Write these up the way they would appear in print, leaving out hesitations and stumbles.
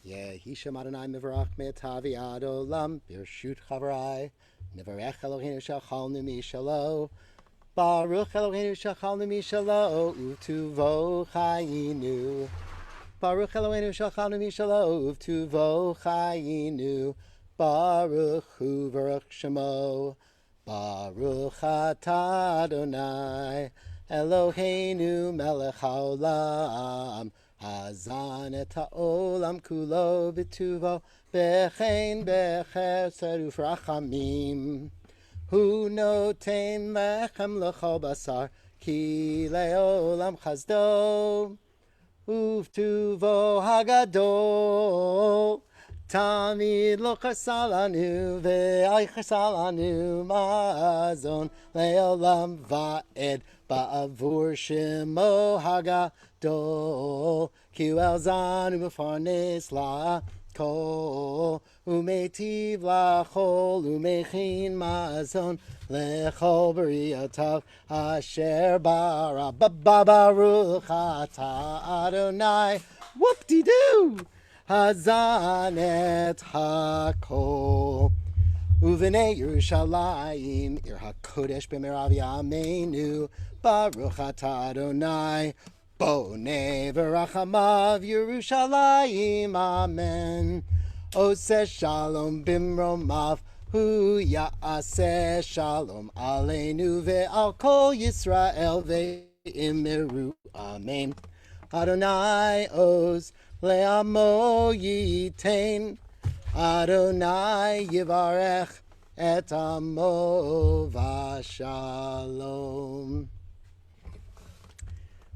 Yehi Shem Adonai Mivarach Me'atavi Ad Olam Birshut Chavrai Mivarech Eloheinu Shachalnu Mishalo Baruch Eloheinu Shachalnu Mishalo Utuvo Chayinu Baruch Eloheinu Shachalnu Mishalo Utuvo Chayinu Baruch Hu Baruch Shemo Baruch Atah Adonai Eloheinu Melech HaOlam Hazan et ha'olam kulo b'tuvo b'chein b'chesed ufrachamim Hu noten lechem l'chol basar ki le'olam chazdo Uv'tuvo hagadol Tamid lo chasalanu ve'ay chasalanu mazon le'olam va'ed ba'avur shemo hagadol ki elzanu mefarnes la kol umetiv lachol umechin mazon lechol b'riyotav asher bara baruch atah Adonai whoop-de-doo Hazan et hakol Uvnei Yerushalayim Ir HaKodesh b'merav yameinu Baruch atah Adonai Bonei v'rachamav Yerushalayim Amen Oseh shalom bimromav Hu ya'aseh shalom Aleinu ve'al kol Yisrael ve'imiru Amen Adonai Oz Le'amo yitain Adonai yivarech et amo v'shalom.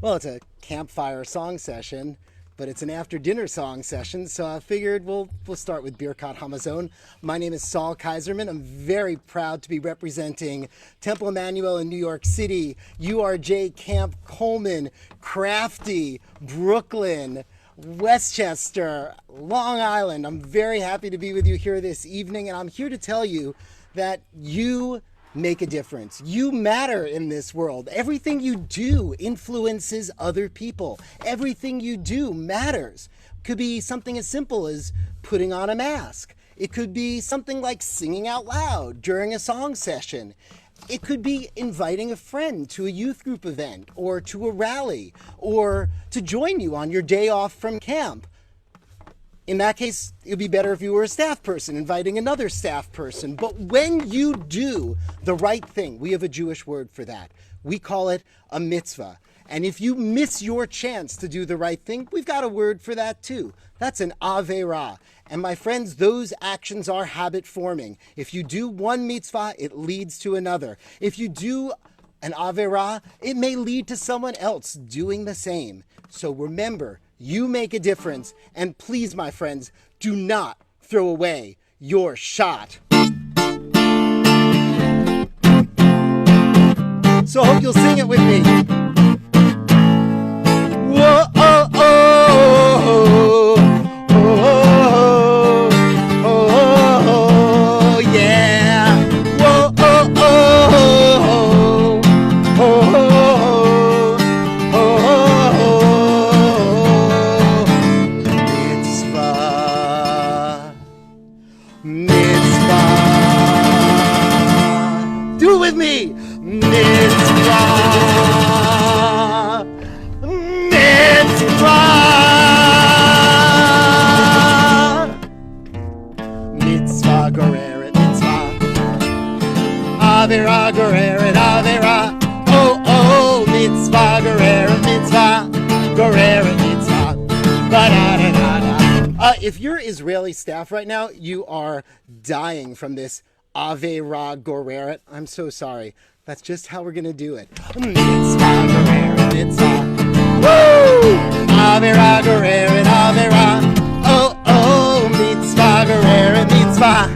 Well, it's a campfire song session, but it's an after-dinner song session, so I figured we'll start with Birkat Hamazon. My name is Saul Kaiserman. I'm very proud to be representing Temple Emmanuel in New York City, URJ Camp Coleman, Crafty, Brooklyn, Westchester, Long Island. I'm very happy to be with you here this evening, and I'm here to tell you that you make a difference. You matter in this world. Everything you do influences other people. Everything you do matters. Could be something as simple as putting on a mask. It could be something like singing out loud during a song session. It could be inviting a friend to a youth group event or to a rally or to join you on your day off from camp. In that case, it would be better if you were a staff person inviting another staff person. But when you do the right thing, we have a Jewish word for that. We call it a mitzvah. And if you miss your chance to do the right thing, we've got a word for that too. That's an aveira. And my friends, those actions are habit forming. If you do one mitzvah, it leads to another. If you do an aveira, it may lead to someone else doing the same. So remember, you make a difference. And please, my friends, do not throw away your shot. So I hope you'll sing it with me. Whoa, oh, oh, oh, oh, oh, oh, yeah. Whoa, oh, oh, oh, oh, oh, mitzvah, mitzvah. Do it with me. Mitzvah. Mitzvah, goreret, mitzvah. Avera, goreret, avera. Oh, oh, mitzvah, goreret, mitzvah. Goreret, mitzvah. Ba-da-da-da-da. If you're Israeli staff right now, you are dying from this avera, goreret. I'm so sorry. That's just how we're going to do it. Mitzvah, goreret, mitzvah. Woo! Avera, goreret, avera. Oh, oh, mitzvah, goreret, mitzvah.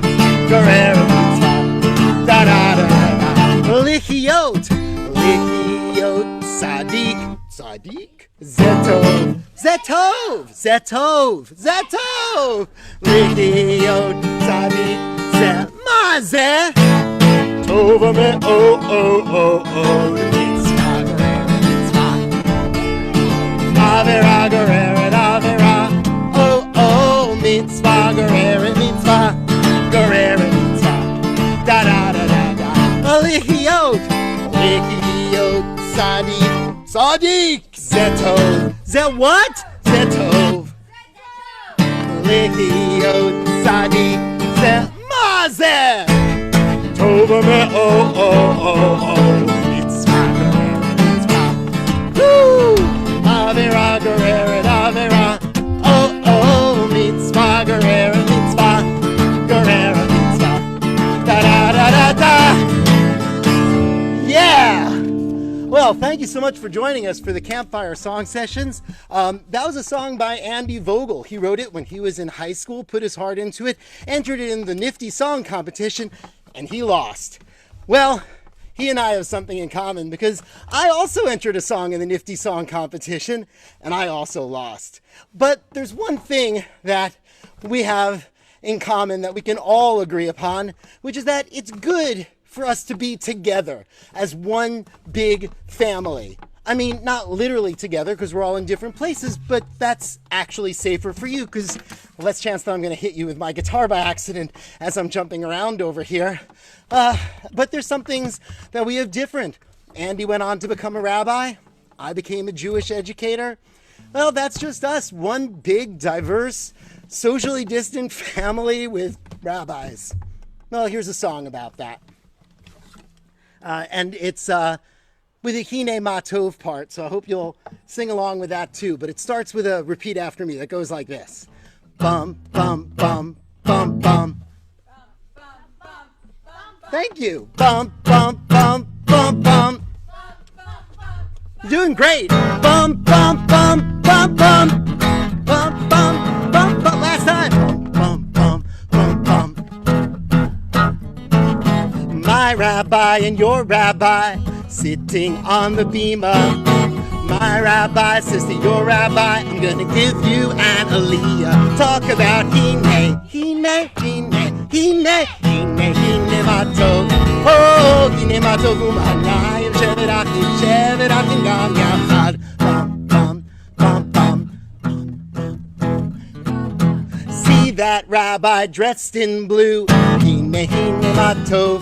Goreret, mitzvah. Da-da-da-da-da. Lichiot, lichiot, sadik, sadik. Zetov, zetov, zetov, zetov. Lichiot, sadik, zet. Mazeh. Tova me, oh, oh, oh, oh. Mitzvah, goreret, mitzvah. Avera, goreret, avera. Oh, oh, mitzvah, gereret mitzvah, gereret mitzvah, da da da da da. Lihiot, sadiq, sadiq, zetov, zet what? Zetov. Lihiot, sadiq, zet mazeh. Tova me oh. Mitzvah, gereret mitzvah. Woo! Avera, gereret, avera. Oh, mitzvah, gereret mitzvah, gereret mitzvah. Da da da da da. Yeah! Well, thank you so much for joining us for the Campfire Song Sessions. That was a song by Andy Vogel. He wrote it when he was in high school, put his heart into it, entered it in the Nifty Song Competition, and he lost. Well, he and I have something in common because I also entered a song in the Nifty Song Competition, and I also lost. But there's one thing that we have in common that we can all agree upon, which is that it's good for us to be together as one big family. I mean, not literally together because we're all in different places, but that's actually safer for you because less chance that I'm going to hit you with my guitar by accident as I'm jumping around over here. But there's some things that we have different. Andy went on to become a rabbi. I became a Jewish educator. Well, that's just us. One big, diverse, socially distant family with rabbis. Well, here's a song about that. And it's with a Hineh Matov part, so I hope you'll sing along with that too. But it starts with a repeat after me that goes like this. Bum, bum, bum, bum, bum. Thank you. Bum, bum, bum, bum, bum. You're doing great. Bum, bum, bum, bum, bum. Bum, bum, bum, bum. Last time. Bum, bum, bum, bum, bum. My rabbi and your rabbi sitting on the bima. My rabbi says to your rabbi, I'm gonna give you an aliyah. Talk about Hineh, Hineh, Hineh, Hineh, Hineh, Hineh Matov. Oh, Hineh Matov u'manayim shevet achim gam yachad. Bum, bum, bum, bum, bum. See that rabbi dressed in blue. Hineh, Hineh Matov.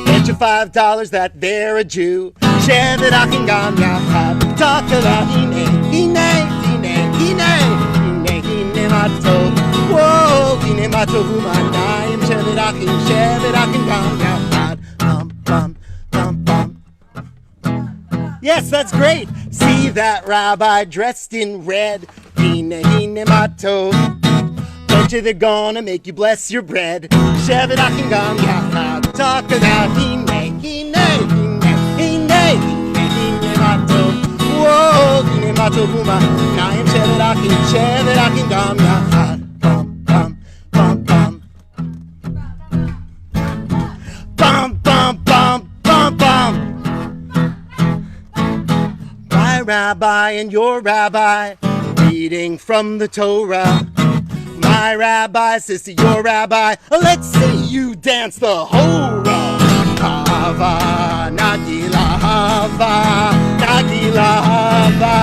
Bet you $5 that they're a Jew. Shevet achim gam yachad. Talk about Hineh, Hineh, Hineh, Hineh, Hineh, Hineh Matov. Whoa, Hineh Matov u'manayim shevet achim gam yachad. Bum, bum, bum, bum. Yes, that's great. See that rabbi dressed in red. Hineh, Hineh Matov. Bet you they're gonna make you bless your bread. Shevet achim gam yachad. Talk about Hineh, Hineh, Hineh, Hineh, Hineh, Hineh Matov. Whoa, Hineh Matov u'manayim shevet achim gam yachad. Bum, bum, bum, bum. Bum, bum, bum, bum, bum. My rabbi and your rabbi reading from the Torah. My rabbi says to your rabbi, let's see you dance the hora. Hava, nagila, hava, nagila, hava,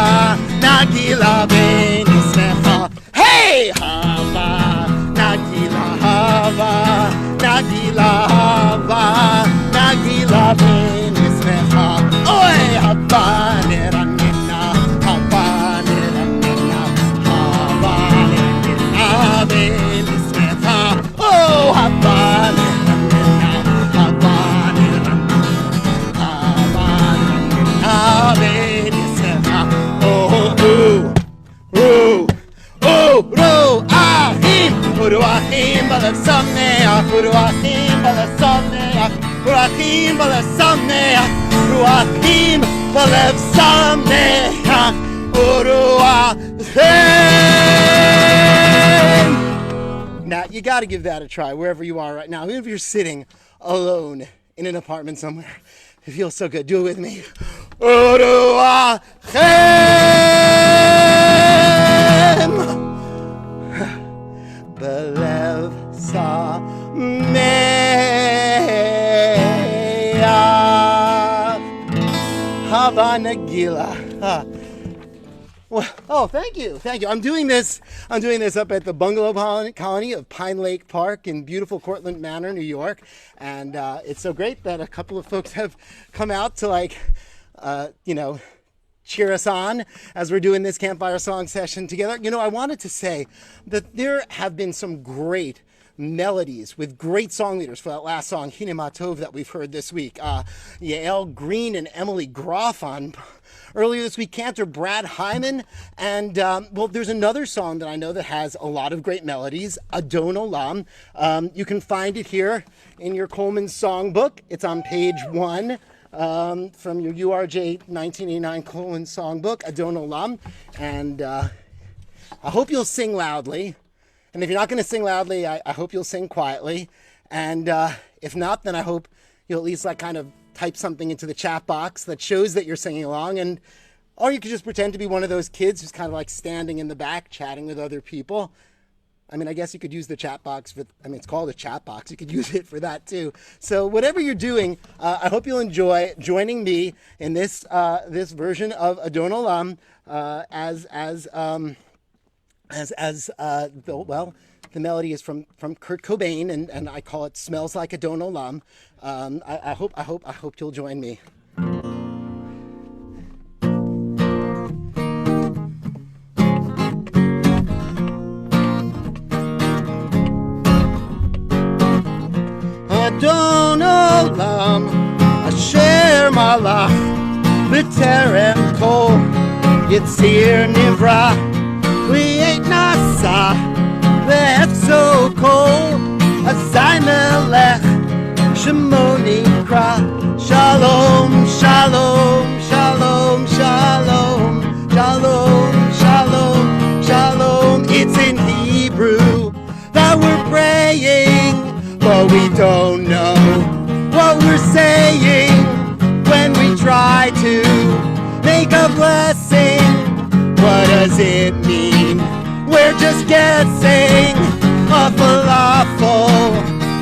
nagila ben yisnecha. Hey, hava, nagila, hava, nagila, hava, nagila ben yisnecha. Oy, hava, neranina, hava, neranina, hava, neranina ben yisnecha. Oh, hava, neranina, hava, neranina, hava, neranina ben yisnecha. Oh, ooh, ooh. Ruachim, Ruachim b'lev sameach, Ruachim b'lev sameach, Ruachim b'lev sameach, Ruachim b'lev sameach, Ruachim. Now you got to give that a try wherever you are right now, even if you're sitting alone in an apartment somewhere. It feels so good. Do it with me. Ruachim. B'lev sameach. Hava nagila. Well, oh, thank you, thank you. I'm doing this up at the bungalow colony of Pine Lake Park in beautiful Cortlandt Manor, New York, and it's so great that a couple of folks have come out to cheer us on as we're doing this Campfire Song Session together. I wanted to say that there have been some great melodies with great song leaders for that last song, Hineh that we've heard this week. Yael Green and Emily Groff on earlier this week, cantor Brad Hyman, and there's another song that I know that has a lot of great melodies, Adon Olam. You can find it here in your Coleman Songbook. It's on page 1 from your URJ 1989 Coleman Songbook, Adon Olam, and I hope you'll sing loudly. And if you're not going to sing loudly, I hope you'll sing quietly. And if not, then I hope you'll at least kind of type something into the chat box that shows that you're singing along. Or you could just pretend to be one of those kids who's kind of standing in the back chatting with other people. I mean, I guess you could use the chat box it's called a chat box. You could use it for that too. So whatever you're doing, I hope you'll enjoy joining me in this version of Adon Olam the melody is from Kurt Cobain, and I call it "Smells Like Adon Olam." I hope you'll join me. Adon Olam, asher malach b'terem kol yitzir nivra. Create nasa ve'efso kol azay melech shemoni kra. Shalom, shalom, shalom, shalom, shalom, shalom, shalom. It's in Hebrew that we're praying, but we don't know what we're saying when we try to make a blessing. What does it mean? We're just guessing. A falafel,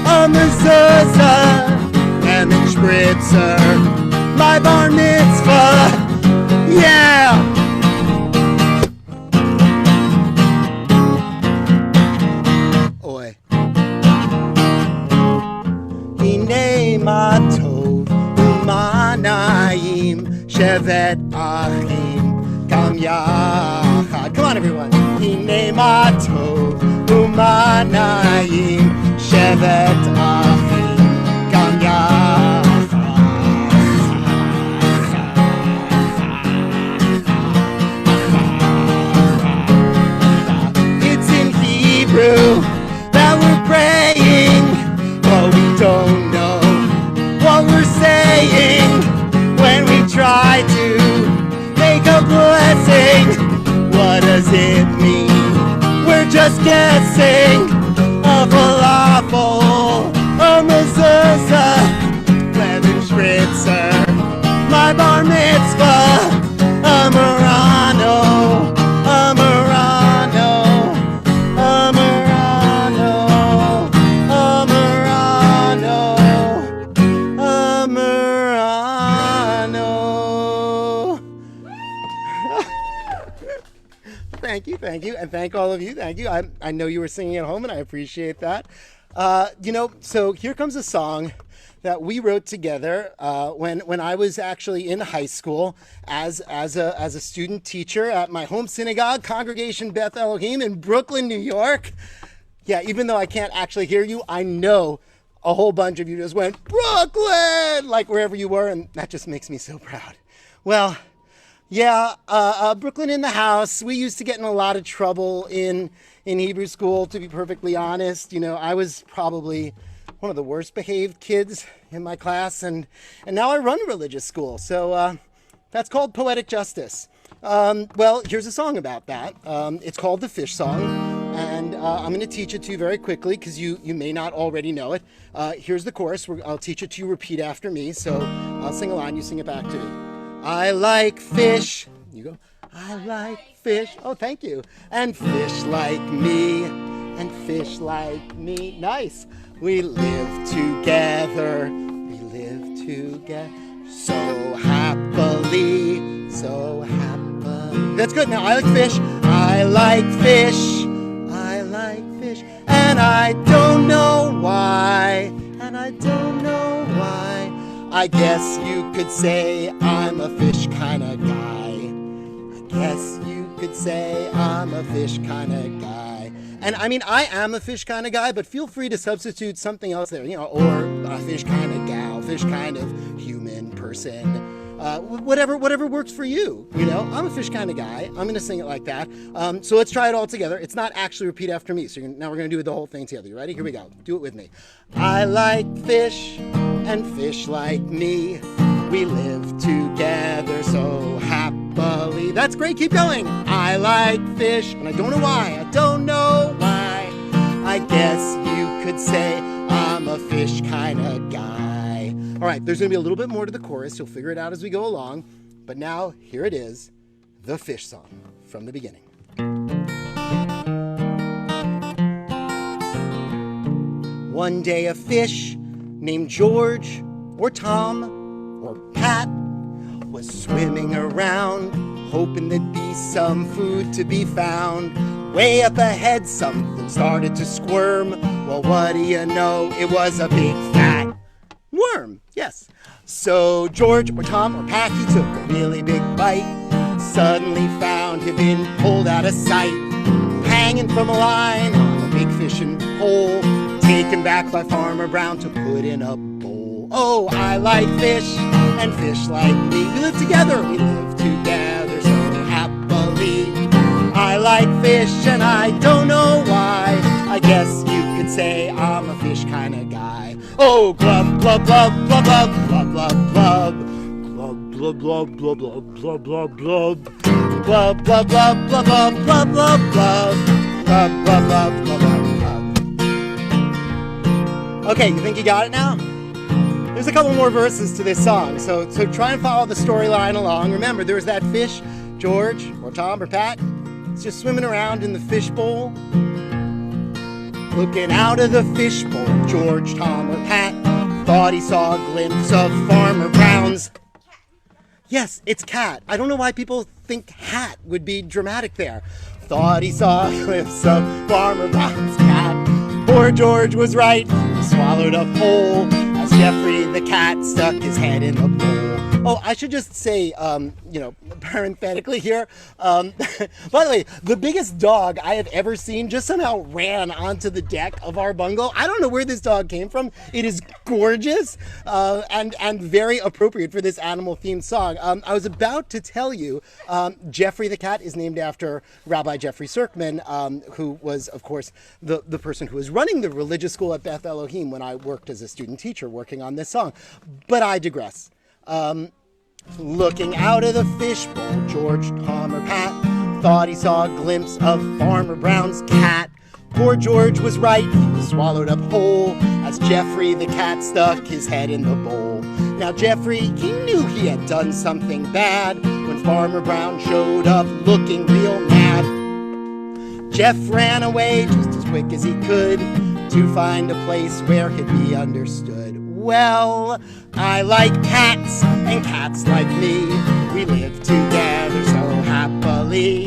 a mezuzah, lemon spritzer, my bar mitzvah, yeah! Oi. Hineh ma tov u'manayim shevet achim. Come on, everyone. Hineh ma tov u'manayim shevet achim gam yachad. It's in Hebrew that we're praying, but we don't know what we're saying when we try to make a blessing. What does it mean? We're just guessing. A falafel, a mezuzah, lemon spritzer, my bar mitzvah, a Murano, a Murano, a Murano, a Murano, a Murano. Thank you, and thank all of you. Thank you. I know you were singing at home, and I appreciate that. So here comes a song that we wrote together when I was actually in high school as a student teacher at my home synagogue, Congregation Beth Elohim in Brooklyn, New York. Yeah, even though I can't actually hear you, I know a whole bunch of you just went, Brooklyn, like wherever you were, and that just makes me so proud. Well, yeah, Brooklyn in the house. We used to get in a lot of trouble in Hebrew school, to be perfectly honest. I was probably one of the worst behaved kids in my class, and now I run a religious school. So that's called poetic justice. Well, here's a song about that. It's called The Fish Song, and I'm going to teach it to you very quickly because you may not already know it. Here's the chorus. I'll teach it to you, repeat after me. So I'll sing a line, you sing it back to me. I like fish. You go, I like fish. Oh, thank you. And fish like me, and fish like me. Nice. We live together. We live together so happily, so happily. That's good. Now, I like fish. I like fish. I like fish. And I don't know why. And I don't know why. I guess you could say I'm a fish kind of guy. I guess you could say I'm a fish kind of guy. And I mean, I am a fish kind of guy, but feel free to substitute something else there, or a fish kind of gal, fish kind of human person, whatever works for you. I'm a fish kind of guy. I'm going to sing it like that. So let's try it all together. It's not actually repeat after me. So now we're going to do the whole thing together. You ready? Here we go. Do it with me. I like fish and fish like me. We live together so happily. That's great. Keep going. I like fish, and I don't know why. I don't know why. I guess you could say I'm a fish kind of guy. All right, there's going to be a little bit more to the chorus. You'll figure it out as we go along. But now, here it is, the fish song from the beginning. One day a fish named George or Tom or Pat was swimming around, hoping there'd be some food to be found. Way up ahead, something started to squirm. Well, what do you know? It was a big fat worm. Yes. So George or Tom or Pat, he took a really big bite. Suddenly found he'd been pulled out of sight, hanging from a line on a big fishing pole, taken back by Farmer Brown to put in a bowl. Oh, I like fish and fish like me. We live together. We live together so happily. I like fish and I don't know why. I guess you could say I'm a fish kind of guy. Oh, glub, glub, glub, glub, glub, glub, glub, glub. Glub, glub, glub, glub, glub, glub, glub. Glub, glub, glub, glub, glub, glub, glub, glub. Glub, glub, glub, glub, glub, glub. Okay, you think you got it now? There's a couple more verses to this song, so try and follow the storyline along. Remember, there's that fish, George or Tom or Pat. It's just swimming around in the fishbowl. Looking out of the fishbowl, George, Tom, or Pat thought he saw a glimpse of Farmer Brown's. Yes, it's cat. I don't know why people think hat would be dramatic there. Thought he saw a glimpse of Farmer Brown's cat. Poor George was right. He swallowed up whole as Jeffrey the cat stuck his head in the bowl. Oh, I should just say, parenthetically here, by the way, the biggest dog I have ever seen just somehow ran onto the deck of our bungalow. I don't know where this dog came from. It is gorgeous and very appropriate for this animal-themed song. I was about to tell you, Jeffrey the cat is named after Rabbi Jeffrey Serkman, who was, of course, the person who was running the religious school at Beth Elohim when I worked as a student teacher working on this song. But I digress. Looking out of the fishbowl, George, Tom, or Pat thought he saw a glimpse of Farmer Brown's cat. Poor George was right, he was swallowed up whole as Jeffrey the cat stuck his head in the bowl. Now Jeffrey, he knew he had done something bad when Farmer Brown showed up looking real mad. Jeff ran away just as quick as he could to find a place where he'd be understood. Well, I like cats, and cats like me. We live together so happily.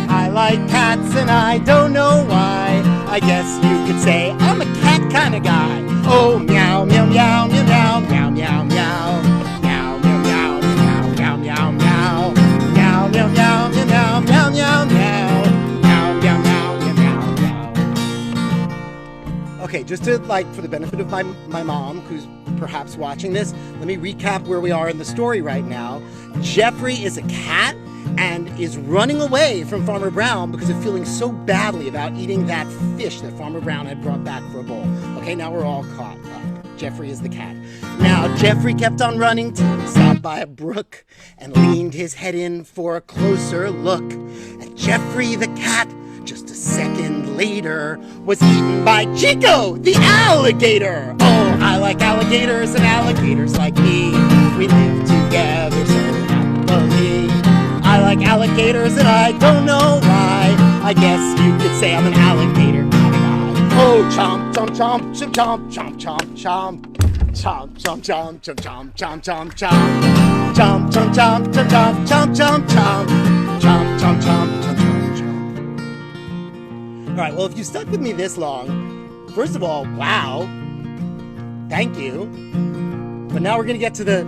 I like cats, and I don't know why. I guess you could say I'm a cat kind of guy. Oh, meow, meow, meow, meow, meow, meow, meow, meow. Meow, meow, meow, meow, meow, meow, meow. Meow, meow, meow, meow, meow, meow, meow, meow. Meow, meow, meow, meow, meow, meow. Okay, just to, for the benefit of my mom, who's perhaps watching this, let me recap where we are in the story right now. Jeffrey is a cat and is running away from Farmer Brown because of feeling so badly about eating that fish that Farmer Brown had brought back for a bowl. Okay, now we're all caught up. Jeffrey is the cat. Now, Jeffrey kept on running till he stopped by a brook and leaned his head in for a closer look. And Jeffrey the cat, just a second later, was eaten by Chico, the alligator. Oh, I like alligators and alligators like me. We live together so happily. I like alligators and I don't know why. I guess you could say I'm an alligator kind of guy. Oh, chomp, chomp, chomp, chomp, chomp, chomp, chomp. Chomp, chomp, chomp, chomp, chomp, chomp, chomp, chomp. Chomp, chomp, chomp, chomp, chomp, chomp, chomp, chomp. Chomp, chomp, chomp, chomp, chomp, chomp, chomp. All right, well, if you stuck with me this long, first of all, wow, thank you. But now we're going to get to the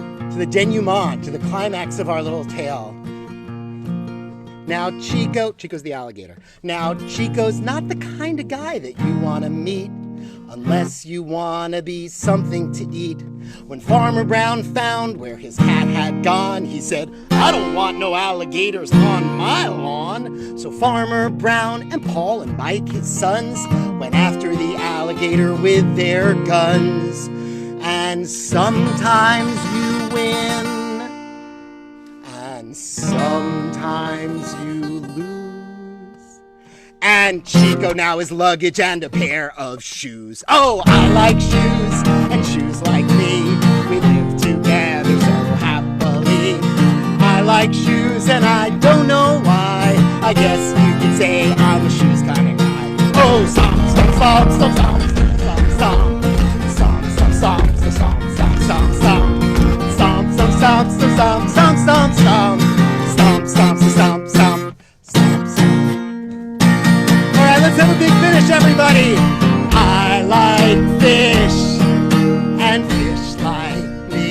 denouement, to the climax of our little tale. Now Chico's the alligator. Now Chico's not the kind of guy that you want to meet unless you want to be something to eat. When Farmer Brown found where his cat had gone, he said, I don't want no alligators on my lawn. So Farmer Brown and Paul and Mike, his sons, went after the alligator with their guns. And sometimes you win, and sometimes you lose. And Chico now is luggage and a pair of shoes. Oh, I like shoes, and shoes like me. We live together so happily. I like shoes, and I don't know why. I guess you could say I'm a shoes kind of guy. Oh, stomp, stomp, stomp, stomp, stomp, stomp, stomp. Stomp, stomp, stomp, stomp, stomp, stomp. Stomp, stomp, stomp, stomp, stomp, stomp, stomp. Stomp, stomp, stomp, stomp, stomp, stomp. All right, let's have a big finish, everybody. I like fish, and fish like me.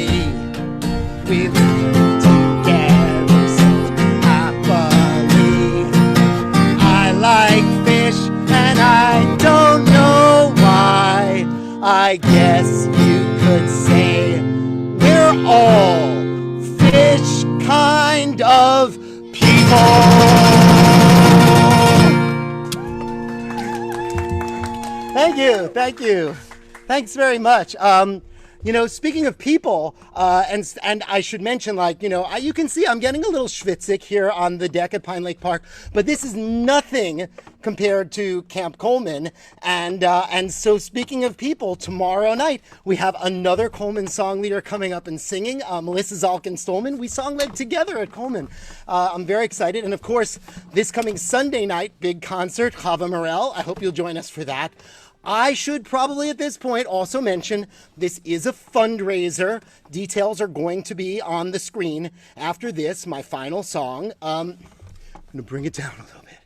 We live together so happily. I like fish, and I don't know why. I guess you could say we're all fish kind of people. Thank you. Thanks very much. Speaking of people, and I should mention, you can see I'm getting a little schwitzig here on the deck at Pine Lake Park, but this is nothing compared to Camp Coleman. And so speaking of people, tomorrow night we have another Coleman song leader coming up and singing, Melissa Zalkin-Stolman. We song led together at Coleman. I'm very excited. And of course, this coming Sunday night, big concert, Chava Morel. I hope you'll join us for that. I should probably at this point also mention this is a fundraiser. Details are going to be on the screen after this, my final song. I'm going to bring it down a little bit.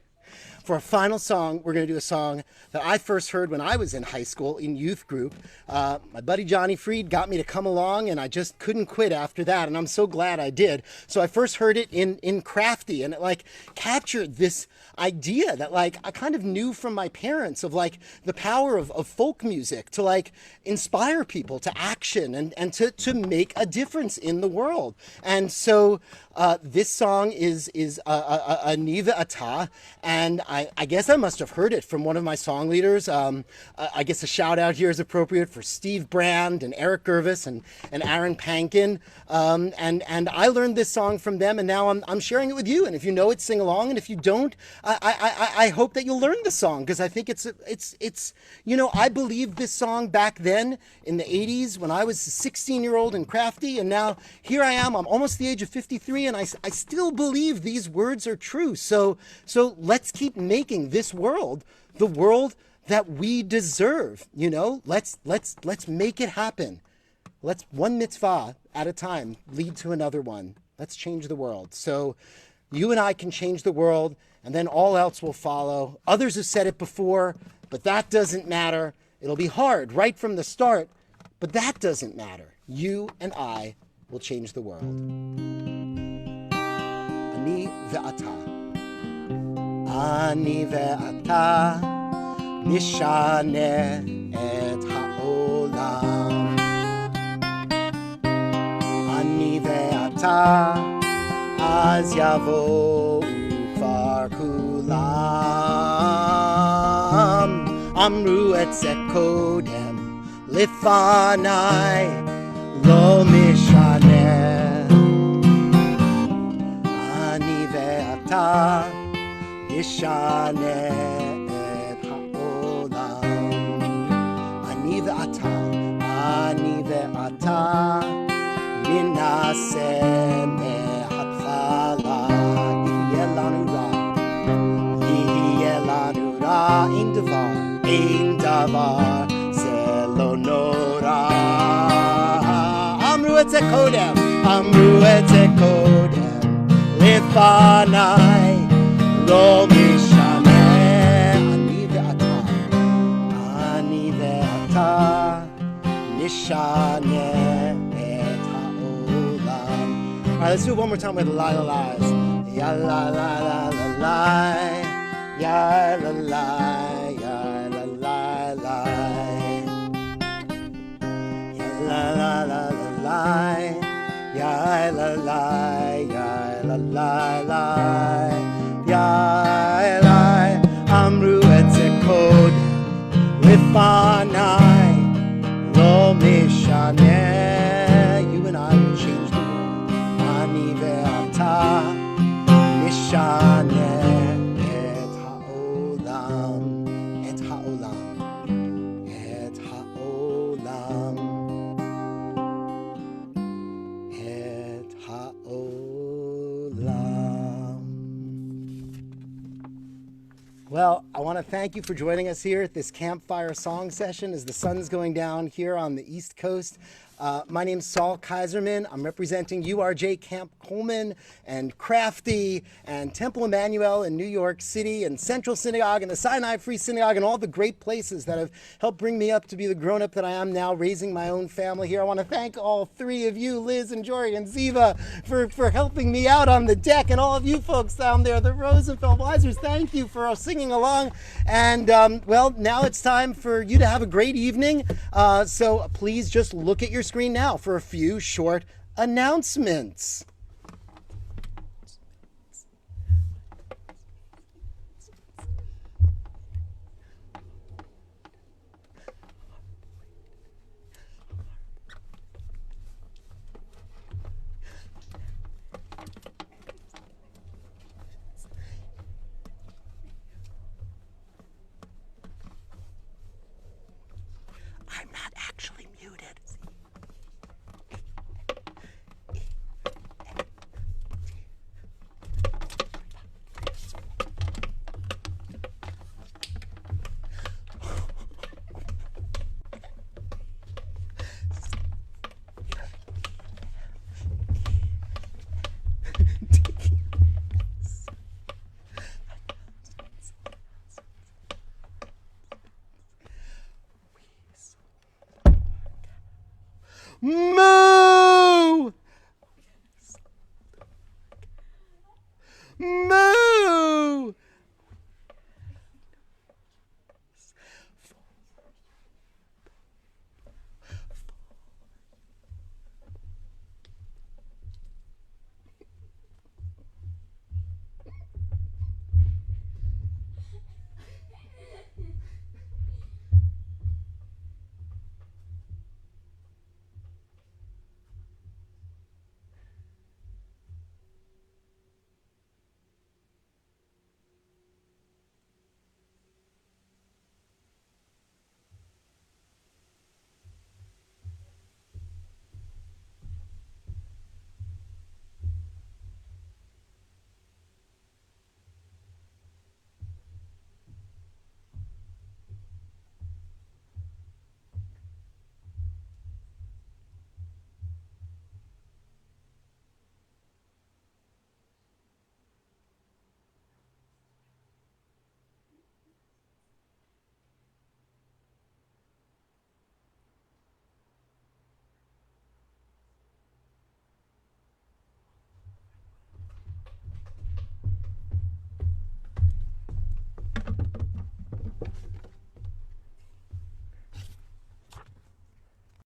For our final song, we're going to do a song that I first heard when I was in high school in youth group. My buddy Johnny Freed got me to come along, and I just couldn't quit after that, and I'm so glad I did. So I first heard it in Crafty, and it captured this idea that I kind of knew from my parents of the power of folk music to inspire people to action and to make a difference in the world. And so this song is a Niva Ata, and I guess I must have heard it from one of my song leaders. I guess a shout out here is appropriate for Steve Brand and Eric Gervis and Aaron Pankin. And I learned this song from them, and now I'm sharing it with you. And if you know it, sing along. And if you don't, I hope that you'll learn the song, because I think it's I believed this song back then in the 80s when I was a 16-year-old and crafty, and now here I am. I'm almost the age of 53, and I still believe these words are true. So let's keep making this world the world that we deserve. Let's make it happen. Let's one mitzvah at a time lead to another one. Let's change the world. So you and I can change the world, and then all else will follow. Others have said it before, but that doesn't matter. It'll be hard right from the start, but that doesn't matter. You and I will change the world. Ani ve'ata. Ani ve'ata nishaneh et ha'olam. Ani ve'ata az yavo kvar kulam. Amru et ze kodem lifanai lo mishaneh. Ani ve'ata nishaneh et ha'olam. Ani ve'ata ninaseh mehatchala. Yihye lanu ra ein davar zelo nora. Amru et ze kodem lifanai lo mishane. Ani ve'ata, ani ve'ata, nishane et ha'olam. All right, let's do it one more time with la la la's. Ya la la la la la, ya la la, ya la la la, ya la la la la la, ya la la, ya la la la, ya la. Amru et zekod lifanai lo mishaneh. You and I will change the world. Ani ve'ata mishaneh et ha'olam, et ha'olam, et ha'olam, et ha'olam. Well, I want to thank you for joining us here at this Campfire Song Session as the sun's going down here on the East Coast. My name's Saul Kaiserman. I'm representing URJ Camp Coleman and Crafty and Temple Emmanuel in New York City and Central Synagogue and the Sinai Free Synagogue and all the great places that have helped bring me up to be the grown-up that I am now, raising my own family here. I want to thank all three of you, Liz and Jory and Ziva, for helping me out on the deck, and all of you folks down there, the Rosenfeld Weisers, thank you for singing along. And, well, now it's time for you to have a great evening. So please just look at your screen now for a few short announcements. I'm not actually muted. Moo!